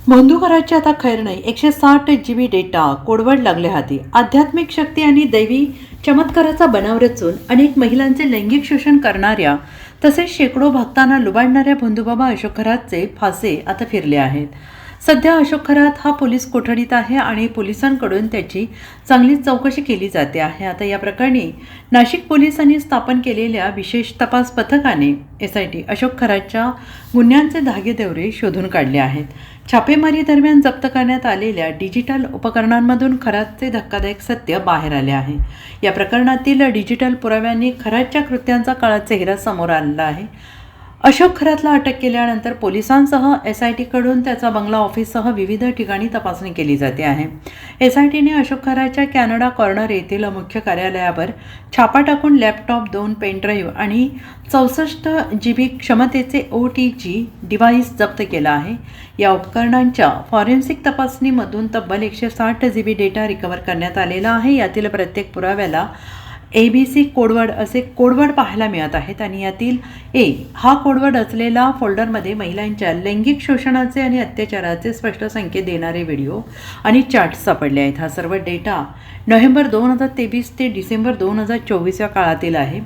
बंधुकराची आता खैर नाही. 160 GB डेटा कोडवड लागले हाती. आध्यात्मिक शक्ती आणि दैवी चमत्काराचा बनाव रचून अनेक महिलांचे लैंगिक शोषण करणाऱ्या तसेच शेकडो भक्तांना लुबाडणाऱ्या बंधुबाबा अशोक खरातचे फासे आता फिरले आहेत. सध्या अशोक खरात हा पोलीस कोठडीत आहे आणि पोलिसांकडून त्याची चांगलीच चौकशी केली जाते आहे. आता या प्रकरणी नाशिक पोलिसांनी स्थापन केलेल्या विशेष तपास पथकाने SIT अशोक खरातच्या गुन्ह्यांचे धागेदोरे शोधून काढले आहेत. छापेमारी दरम्यान जप्त करण्यात आलेल्या डिजिटल उपकरणांमधून खरातचे धक्कादायक सत्य बाहेर आले आहे. या प्रकरणातील डिजिटल पुराव्यांनी खरातच्या कृत्यांचा काळा चेहरा समोर आला आहे. अशोक खरातला अटक केल्यानंतर पोलिसांसह SIT कडून त्याचा बंगला ऑफिससह विविध ठिकाणी तपासणी केली जाते आहे. SITने अशोक खरातच्या कॅनडा कॉर्नर येथील मुख्य कार्यालयावर छापा टाकून लॅपटॉप, 2 पेनड्राईव्ह आणि 64 GB क्षमतेचे OTG डिव्हाइस जप्त केला आहे. या उपकरणांच्या फॉरेन्सिक तपासणीमधून तब्बल 160 GB डेटा रिकव्हर करण्यात आलेला आहे. यातील प्रत्येक पुराव्याला ABC कोडवर्ड असे कोडवर्ड पाहायला मिळत आहेत आणि यातील A हा कोडवर्ड असलेला फोल्डरमध्ये महिलांच्या लैंगिक शोषणाचे आणि अत्याचाराचे स्पष्ट संकेत देणारे व्हिडिओ आणि चार्ट्स सापडले आहेत. हा सर्व डेटा नोव्हेंबर 2023 ते डिसेंबर 2024 या काळातील आहे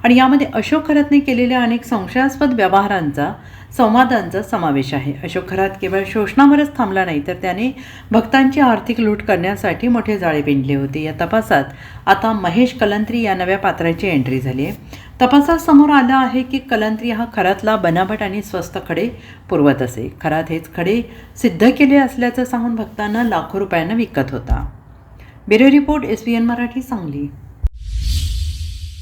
आणि यामध्ये अशोक खरातने केलेल्या अनेक संशयास्पद व्यवहारांचा संवादांचा समावेश आहे. अशोक खरात केवळ शोषणावरच थांबला नाही तर त्याने भक्तांची आर्थिक लूट करण्यासाठी मोठे जाळे विणले होते. या तपासात आता महेश कलंत्री या नव्या पात्राची एंट्री झाली आहे. तपासात समोर आलं आहे की कलंत्री हा खरातला बनावट आणि स्वस्त खडे पुरवत असे. खरात हेच खडे सिद्ध केले असल्याचं सांगून भक्तांना लाखो रुपयांना विकत होता. Bureau report SBN Marathi, Sangli.